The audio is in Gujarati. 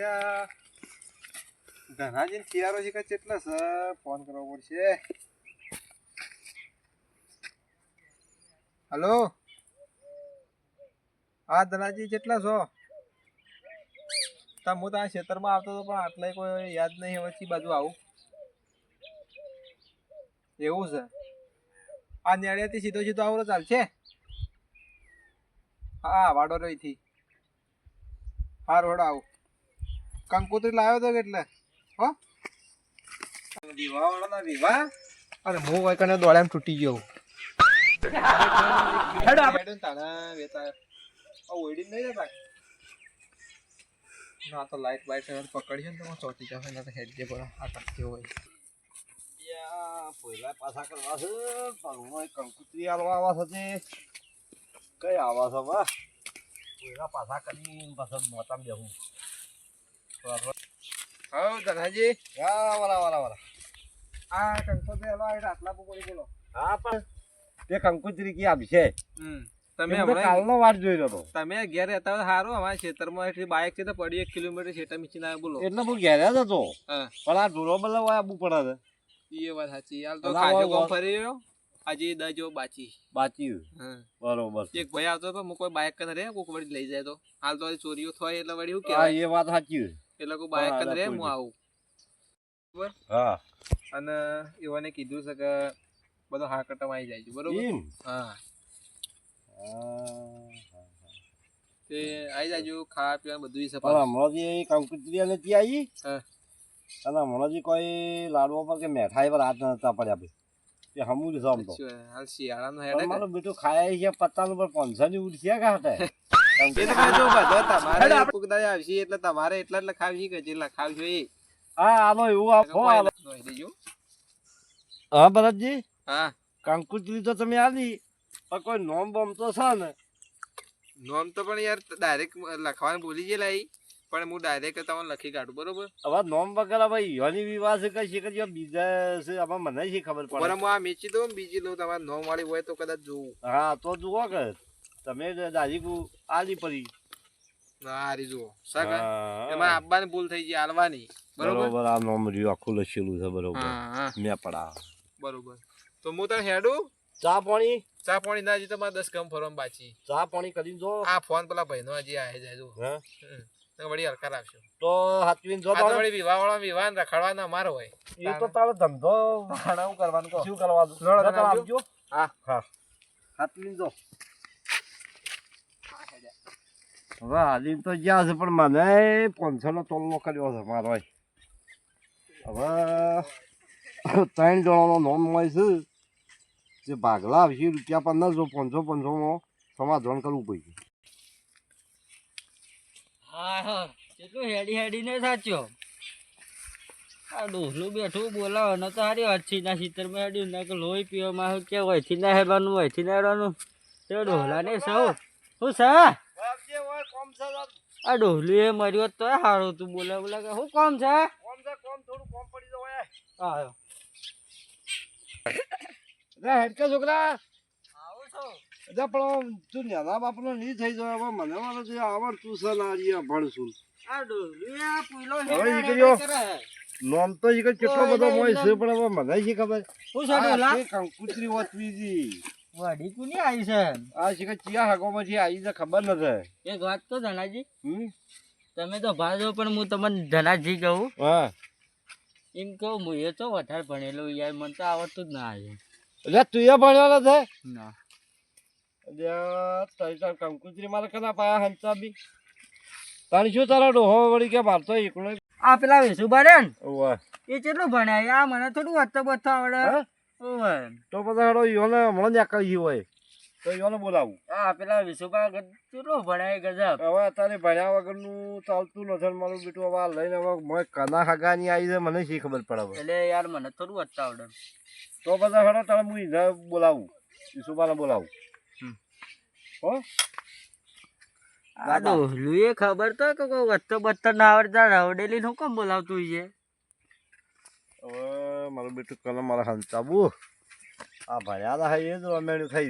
અચ્છા ધનાજી તૈયારો છે કે કેટલા છે ફોન કરવો પડશે. હલો હા ધનાજી કેટલા છો? હું તો આ ખેતરમાં આવતો હતો પણ આટલા કોઈ યાદ નહીં હવે કઈ બાજુ આવું. એવું છે આ નેળિયાથી સીધો સીધો આવો ચાલશે? હા વાડો રહીથી હા રોડ આવું. કંકોત્રી લાવ્યો તો એટલે હો વિવાહ વાળો ના વિવાહ અરે હું કઈ કને દોડ્યા તૂટી ગયો. ના તો લાઈટ બાઈટ પકડી છે ને તો ચોટી જશે ના તો હેડ જે પડે આ ટકતી હોય. પહેલા પાછા કરવા છે પણ કંકુતરી આલવા આવા છે કઈ આવા છે બા પહેલા પાછા કરી પાછા મોટામાં બેહું. હા ધનાજી હા વાલા આ કંકોત્રી હલવા આટલા બોલી બોલો. હા પણ તે કંકુતરી કી આવી છે તમે કાલનો વાર જોઈ રહ્યો તમે ઘેર રહેતા હોય સારું અમારા ખેતરમાં બાઇક છે તો પડી 1 કિલોમીટર ખેતર મીચીને આવ્યો બોલો. એટલે હું ઘેર જ હતો પણ આ ઢોરો બદલવા આવવું પડે છે એ વાત સાચી. હાલ તો ખાજો ગામ ફરી રહ્યો આજે દજો બાચી બરોબર. એક ભાઈ આવતો હતો હું કોઈ બાઇક કને રે કોક વળી લઈ જાય તો હાલ તો ચોરીઓ થાય એટલે વળી શું હા કહેવાય એ વાત સાચી એટલે કોઈ બાઇક કને રે હું આવું બરોબર. હા અને એવાને કીધું છે કે બધો હા કટમ આવી જાય છે બરોબર. હા તે આવી જાજો ખાવા પીવાનું બધું હમણાં કંકુતરી નથી આવી અને હમણાં કોઈ લાડવા પર કે મેઠાઈ પર હાથ નતા પડ્યા ભાઈ તે હમું જ સમતો હાલ શિયાળાનો હેડે મારો બેટું ખાય છે પત્તાનું પર 500 ની ઉડશે કે હાથે એટલે તમારે એટલા ખાવી કે જેટલા ખાવજો એ. હા આનો એવું હા ભરતજી હા કંકુતરી તો તમે આલી પણ કોઈ નોમ બોમ તો છે ને? નોમ તો પણ યાર ડાયરેક્ટ લખવાનું ભૂલી ગયેલા પણ હું ડાયરેક્ટ તમને લખી કાઢું બરોબર. હવે નોમ વગેરે ભાઈ યોની વિવાહ છે કઈ છે કે બીજા છે આમાં મને શી ખબર પડે. હું આ મેચી દઉં બીજી લઉં તમારે નોમ વાળી હોય તો કદાચ જોવું. હા તો જુઓ કે તમે દાદી આલી પડી હારી જુઓ એમાં આપવાની ભૂલ થઈ ગઈ આલવાની બરોબર. આ નોમ રહ્યું આખું લખેલું છે બરોબર મેં પડા બરોબર. તો હું તને હેડું ચા પાણી ના હજી તમારે 10 ગામ ફરવા બાકી. ચા પાણી કરી દો. આ ફોન પેલા ભાઈ નો હજી આવી જાય વળી હલકા રાખશો તો હાથવીન જો વળી વિવાહ વાળા વિવાહ રખડવાના અમારો હોય એ તો તારો ધંધો ભાડાવું કરવાનું શું કરવાનું આપજો. હા હા હાથવીન જો હવે હાલીન તો જ્યાં છે પણ મને 500 નો તોલનો કર્યો છે મારો. હવે 3 જણાનો નોમ હોય છે જે ભાગલા આવશે રૂપિયા 1500 500 સમાધાન કરવું પડશે. હા કેટલું હેડી ને સાચ્યો આ ડોસલું બેઠું બોલાવો ને તો સારી અચ્છી ના ચિત્રમાં હેડ્યું ને કે લોહી પીવામાં કે વહીથી ના હેડવાનું તે ડોહલા ને સૌ શું છે આ ડોહલું એ મર્યો તો સારું તું બોલા કે શું કોમ છે થોડું કોમ પડી જવાય. હા હેડકા છોકરા આવું છું પણ તું નાના બાપનો નહીં થઈ જાય મને વાળો જે આવડતું છે ને ભણશું આ ડોહલું આ પૂલો નોમ તો કેટલો બધો હોય છે પણ હવે મને શી ખબર શું છે ડોહલા કંકુતરી વતવીજી વાડી કુની આવી છે આ શી ચિયા હાગોમાંથી આવી છે ખબર નથી. એક વાત તો ધનાજી તમે તો ભાજો પણ હું તમને ધનાજી કહું હા એમ કહું હું એ તો વધારે ભણેલો યાર મને તો આવડતું જ ના આવ્યું. એટલે તું એ ભણેલો છે ના કંકુતરી મારે કના પાયા હંચા બી તારી શું તારા ડોહો વળી કે મારતો એકલો આ પેલા વેસુભા રે ને ઓવે એ કેટલું ભણ્યા આ મને થોડું વાંચતો બધો આવડે ઓવે તો બધા હેડો યોને હમણાં નીકળી હોય તો યોને બોલાવું. આ પેલા વેસુભા કેટલું ભણાય ગજબ. હવે અત્યારે ભણ્યા વગરનું ચાલતું નથી મારું બેટું હવે લઈને હવે મેં કના હગાની આવી છે મને શી ખબર પડે એટલે યાર મને થોડું વાંચતા આવડે તો બધા હેડો તારે હું એને બોલાવું વેસુભાને બોલાવું. હો આ ડોહલું એ ખબર તો કે કોઈ વચ્ચો બચ્ચો ના આવડતા રવડેલી નું કેમ બોલાવતું છે. હવે મારું બેટું કલમ મારે હંચાવું આ ભણ્યા એ જ રમેણું થઈ